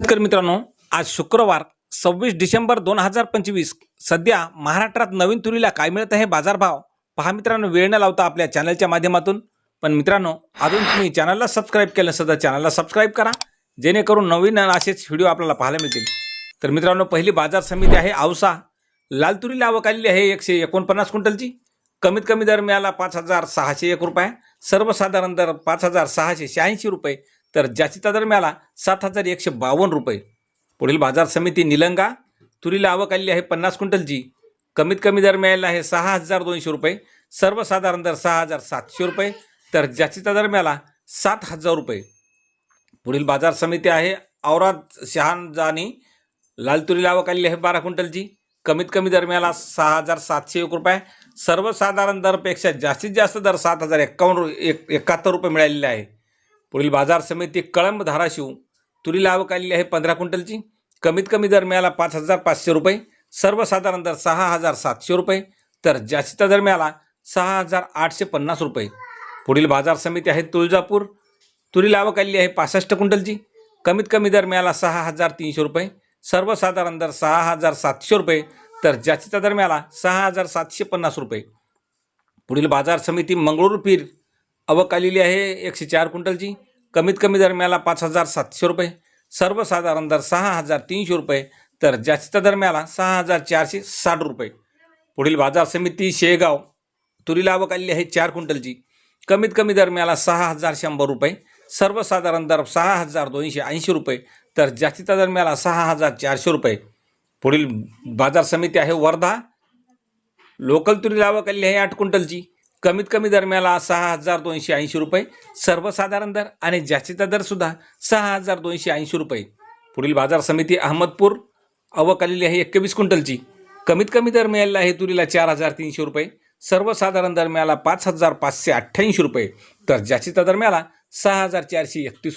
नमस्कार मित्रांनो, आज शुक्रवार 26 डिसेंबर 2025. सध्या महाराष्ट्रात नवीन तुरीला काय मिळत आहे बाजारभाव पहा मित्रांनो. वेळ न लावता आपल्या चॅनलच्या माध्यमातून. पण मित्रांनो, अजून तुम्ही चॅनलला सबस्क्राईब केलं नसेल तर चॅनलला सबस्क्राईब करा, जेणेकरून नवीन असेच व्हिडिओ आपल्याला पाहायला मिळतील. तर मित्रांनो, पहिली बाजार समिती आहे औसा. लाल तुरीला आवक आलेली आहे 149 क्विंटलची. कमीत कमी दर मिळाला 5,601 रुपये, सर्वसाधारण दर 5,686 रुपये, तर जास्तीचा दर मिळाला 7,152 रुपये. पुढील बाजार समिती निलंगा. तुरीला आवक आलेली आहे 50 क्विंटलची. कमीत कमी दर मिळाला आहे 6,200 रुपये, सर्वसाधारण दर 6,700 रुपये, तर जास्तीचा दर मिळाला 7,000 रुपये. पुढील बाजार समिती आहे औराद शहाजानी. लाल तुरीला आवक आलेली आहे 12 क्विंटलची. कमीत कमी दर मिळाला 6,701 रुपये, सर्वसाधारण दरपेक्षा जास्तीत जास्त दर 7,071 रुपये मिळालेले आहे. पुढील बाजार समिती कळंब धाराशिव. तुरीला आवक आलेली आहे 15 क्विंटलची. कमीत कमी दर मिळाला 5,500 रुपये, सर्वसाधारण दर 6,700 रुपये, तर जास्तीचा दर मिळाला 6,850 रुपये. पुढील बाजार समिती आहे तुळजापूर. तुरीला आवक आलेली आहे 65 क्विंटलची. कमीत कमी दर मिळाला 6,300 रुपये, सर्वसाधारण दर 6,700 रुपये, तर जास्तीचा दर मिळाला 6,750 रुपये. पुढील बाजार समिती मंगळूर पीर. आवक आलेली आहे 104 क्विंटलची. कमीत कमी दर मिळाला 5,700 रुपये, सर्वसाधारण दर 6,300 रुपये, तर जास्तीचा दर मिळाला 6,460 रुपये. पुढील बाजार समिती शेगाव. तुरीला आवक आलेली आहे 4 क्विंटलची. कमीत कमी दर मिळाला 6,100 रुपये, सर्वसाधारण दर 6,280 रुपये, तर जास्तीचा दर मिळाला 6,400 रुपये. पुढील बाजार समिती आहे वर्धा. लोकल तुरीला आवक आलेली आहे 8 क्विंटलची. कमीत कमी दर मिळाला 6,280 रुपये, सर्वसाधारण दर आणि जास्तीचा दर सुद्धा 6,280 रुपये. पुढील बाजार समिती अहमदपूर. आवक आलेली आहे 21 क्विंटलची. कमीत कमी दर मिळालेला आहे तुरीला 4,300 रुपये, सर्वसाधारण दर मिळाला 5,588 रुपये, तर जास्तीचा दर मिळाला 6,431 रुपये.